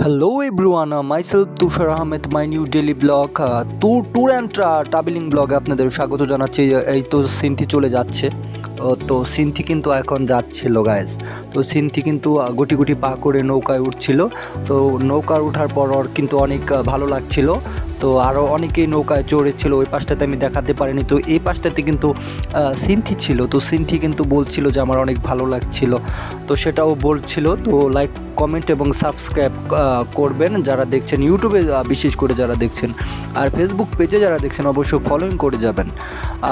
Hello everyone, myself Tushar Ahmed, my new daily blog tour and travelling ব্লগে আপনাদের স্বাগত জানাচ্ছি। এই তো সিনথি চলে যাচ্ছে। তো সিনথি কিন্তু এখন যাচ্ছিল গাইস। তো সিনথি কিন্তু গুটি গুটি পা করে নৌকায় উঠছিল। তো নৌকায় ওঠার পর ওর কিন্তু অনেক ভালো লাগছিল। তো আরও অনেকেই নৌকায় চড়েছিল, ওই পাশটাতে আমি দেখাতে পারিনি। তো এই পাশটাতে কিন্তু সিনথি ছিল। তো সিনথি কিন্তু বলছিল যে আমার অনেক ভালো লাগছিল, তো সেটাও বলছিল। তো লাইক, কমেন্ট এবং সাবস্ক্রাইব করবেন যারা দেখছেন ইউটিউবে, বিশেষ করে যারা দেখছেন। আর ফেসবুক পেজে যারা দেখছেন অবশ্যই ফলোইং করে যাবেন।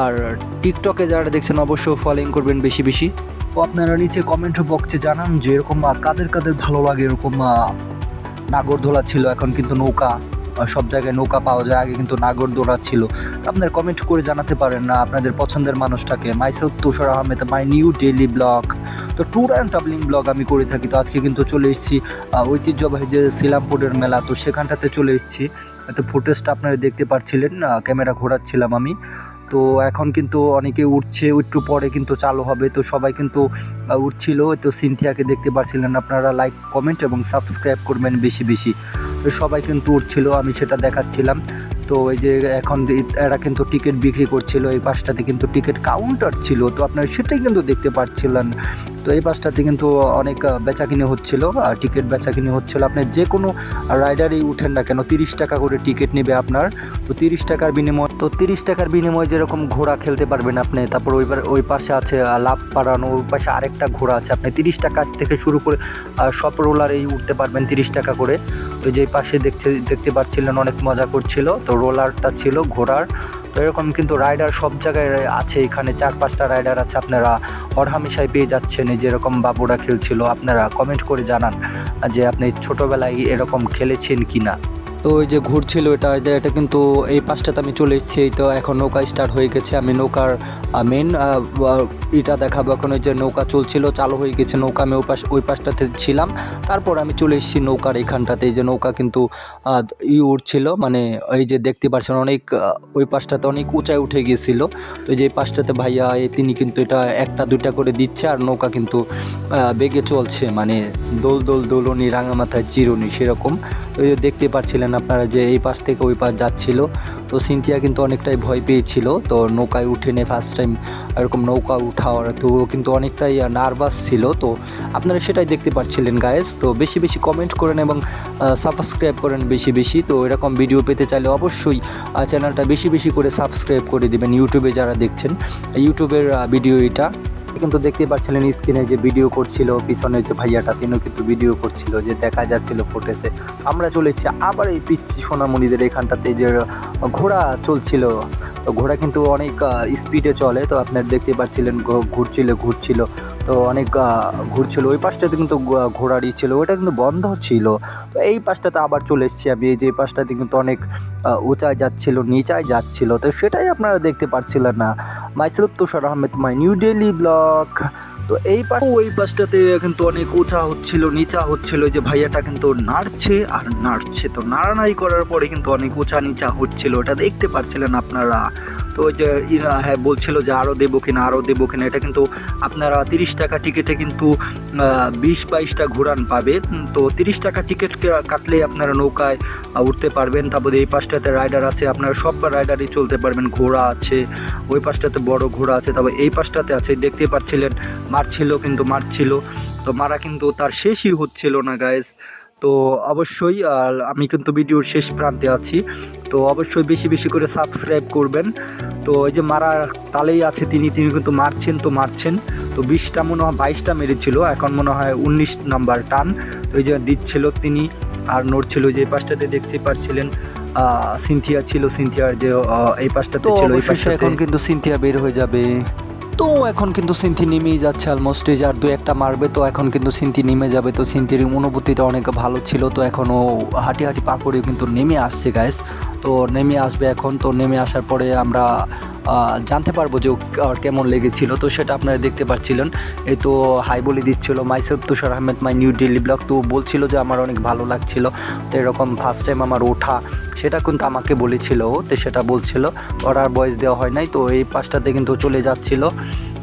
আর টিকটকে যারা দেখছেন অবশ্যই ফলোইং করবেন বেশি বেশি। তো আপনারা নিচে কমেন্ট বক্সে জানান যে এরকম কাদের কাদের ভালো লাগে। এরকম নাগরদোলা ছিল, এখন কিন্তু নৌকা, সব জায়গায় নৌকা পাওয়া যায়। আগে কিন্তু নাগরদোলা ছিল। তো আপনারা কমেন্ট করে জানাতে পারেন না আপনাদের পছন্দের মানুষটাকে। Myself Tushar Ahmed, my new daily blog. তো ট্যুর অ্যান্ড ট্রাভেলিং ব্লগ আমি করে থাকি। তো আজকে কিন্তু চলে এসেছি ঐতিহ্যবাহী যে সিলামপুরের মেলা, তো সেখানটাতে চলে এসেছি। তো ফুটেজটা আপনারা দেখতে পাচ্ছিলেন, ক্যামেরা ঘোরাচ্ছিলাম আমি। তো এখন কিন্তু অনেকে উঠছে, একটু পরে কিন্তু চালু হবে। তো সবাই কিন্তু উঠছিল। তো সিনথিয়াকে দেখতে পাচ্ছিলেন আপনারা। লাইক, কমেন্ট এবং সাবস্ক্রাইব করবেন বেশি বেশি। তো সবাই কিন্তু উঠছিল, আমি সেটা দেখাচ্ছিলাম। তো এই যে এখন এরা কিন্তু টিকিট বিক্রি করছিল। এই পাশটাতে কিন্তু টিকিট কাউন্টার ছিল, তো আপনারা সেটাই কিন্তু দেখতে পাচ্ছিলেন। তো এই পাশটাতে কিন্তু অনেক বেচাকিনি হচ্ছিল, টিকিট বেচাকিনি হচ্ছিল। আপনি যে কোনো রাইডারেই উঠেন না কেন 30 টাকা করে টিকিট নেবে আপনার। তো 30 টাকার বিনিময়ে যেরকম ঘোড়া খেলতে পারবেন আপনি। তারপর ওই পাশে আছে লাভ পাড়ানো, ওই পাশে আরেকটা ঘোড়া আছে। আপনি 30 টাকা থেকে শুরু করে সব রোলারেই উঠতে পারবেন 30 টাকা করে। তো যে পাশে দেখতে পাচ্ছিলেন অনেক মজা করছিল। তো রোলারটা ছিল ঘোড়ার। তো এরকম কিন্তু রাইডার সব জায়গায় আছে। এখানে 4-5টা রাইডার আছে, আপনারা হরহামেশাই পেয়ে যাচ্ছেন। যেরকম বাবুরা খেলছিল, আপনারা কমেন্ট করে জানান যে আপনি ছোটোবেলায় এরকম খেলেছেন কি না। তো ওই যে ঘুরছিল এটা কিন্তু এই পাশটাতে আমি চলে এসেছি। তো এখন নৌকা স্টার্ট হয়ে গেছে। আমি নৌকার মেন এটা দেখাবো। এখন ওই যে নৌকা চলছিল, চালু হয়ে গেছে নৌকা। আমি ওই পাশটাতে ছিলাম। তারপর আমি চলে এসেছি নৌকার এইখানটাতে। এই যে নৌকা কিন্তু উঠছিল, মানে এই যে দেখতে পাচ্ছেন অনেক ওই পাশটাতে অনেক উঁচায় উঠে গিয়েছিল। তো এই যে এই পাশটাতে ভাইয়া তিনি কিন্তু এটা 1-2টা করে দিচ্ছে, আর নৌকা কিন্তু বেগে চলছে, মানে দোলনি রাঙামাথায় চিরুনি সেরকম। তো এই দেখতে পাচ্ছিলেন আপনারা যে এই পাশ থেকে ওই পাশ যাচ্ছিল। তো সিনথিয়া কিন্তু অনেকটাই ভয় পেয়েছিল। তো নৌকায় উঠেনে ফার্স্ট টাইম এরকম নৌকা উঠাওয়ার, তো কিন্তু অনেকটাই নার্ভাস ছিল। তো আপনারা সেটাই দেখতে পাচ্ছিলেন গাইস। তো বেশি বেশি কমেন্ট করেন এবং সাবস্ক্রাইব করেন বেশি বেশি। তো এরকম ভিডিও পেতে চাইলে অবশ্যই চ্যানেলটা বেশি বেশি করে সাবস্ক্রাইব করে দিবেন। ইউটিউবে যারা দেখছেন, ইউটিউবের ভিডিও এটা কিন্তু দেখতে পাচ্ছিলেন স্ক্রিনে যে ভিডিও করছিল পিছনে যে ভাইয়াটা, তিনিও কিন্তু ভিডিও করছিল, যে দেখা যাচ্ছিল ফুটেজে। আমরা চলে এসেছি আবার এই পিচ্ছি সোনামণিদের এখানটাতে, যে ঘোড়া চলছিল। তো ঘোড়া কিন্তু অনেক স্পিডে চলে। তো আপনারা দেখতে পাচ্ছিলেন ঘুরছিল। তো অনেক ঘুরছিল। ওই পাশটাতে কিন্তু ঘোড়ারই ছিল, ওটা কিন্তু বন্ধ ছিল। তো এই পাশটাতে আবার চলে এসেছি আমি। এই যে পাশটাতে কিন্তু অনেক উঁচায় যাচ্ছিল, নিচায় যাচ্ছিল। তো সেটাই আপনারা দেখতে পাচ্ছিলেন না। Myself Tushar Ahmed, my new daily blog. তো ওই পাশটাতে কিন্তু অনেক উঁচা হচ্ছিল, নিচা হচ্ছিল। যে ভাইয়াটা কিন্তু নাড়ছে। তো নাড়ানাড়ি করার পরে কিন্তু অনেক উঁচা নিচা হচ্ছিল, ওটা দেখতে পাচ্ছিলেন আপনারা। তো ওই যে হ্যাঁ বলছিল যে আরও দেবো কিনা। এটা কিন্তু আপনারা 30 টাকা টিকিটে কিন্তু 20-22টা ঘোড়ান পাবে। তো 30 টাকা টিকিট কাটলেই আপনারা নৌকায় উঠতে পারবেন। তারপরে এই পাশটাতে রাইডার আছে, আপনারা সব রাইডারই চলতে পারবেন। ঘোড়া আছে, ওই পাশটাতে বড় ঘোড়া আছে। তারপর এই পাশটাতে আছে, দেখতে পাচ্ছিলেন মারছিল। তো মারা কিন্তু তার শেষই হচ্ছিল না গাইস। তো অবশ্যই আমি কিন্তু ভিডিওর শেষ প্রান্তে আছি। তো অবশ্যই বেশি বেশি করে সাবস্ক্রাইব করবেন। তো এই যে মারা তালেই আছে, তিনি কিন্তু মারছেন। তো 20টা মনে হয় 22টা মেরেছিল, এখন মনে হয় 19 নাম্বার টান। তো এই যে দিচ্ছিল তিনি, আর নড়ছিল। যে এই পাশটাতে দেখতে পাচ্ছিলেন সিনথিয়ার যে এই পাশটাতে ছিল। এই পাশে এখন কিন্তু সিনথিয়া বের হয়ে যাবে। তো এখন কিন্তু সিনথি নেমেই যাচ্ছে অলমোস্ট। আর 2-1টা মারবে, তো এখন কিন্তু সিনথি নেমে যাবে। তো সিনথির অনুভূতিটা অনেক ভালো ছিল। তো এখনও হাঁটি পা করেও কিন্তু নেমে আসছে গাইস। তো নেমে আসবে এখন। তো নেমে আসার পরে আমরা জানতে পারবো যে কেমন লেগেছিল। তো সেটা আপনারা দেখতে পাচ্ছিলেন। এই তো হাই বলে দিচ্ছিল, myself Tushar Ahmed, my new daily blog. তো বলছিল যে আমার অনেক ভালো লাগছিল। তো এরকম ফার্স্ট টাইম আমার ওঠা, সেটা কিন্তু আমাকে বলেছিল। তো সেটা বলছিল, ওর আর ভয়েস দেওয়া হয় নাই। তো এই পাশটাতে কিন্তু চলে যাচ্ছিল।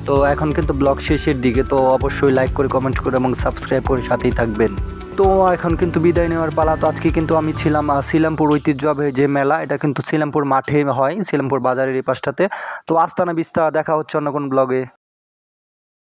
তো এখন কিন্তু ব্লগ শেষের দিকে। তো অবশ্যই লাইক করে, কমেন্ট করে এবং সাবস্ক্রাইব করে সাথেই থাকবেন। তো এখন কিন্তু বিদায় নেওয়ার পালা। তো আজকে কিন্তু আমি ছিলাম সিলামপুর ঐতিহ্যবাহী যে মেলা, এটা কিন্তু সিলামপুর মাঠে হয়, সিলামপুর বাজারের এই পাশটাতে। তো আস্তানা বিস্তা দেখা হচ্ছে অন্য কোন ব্লগে।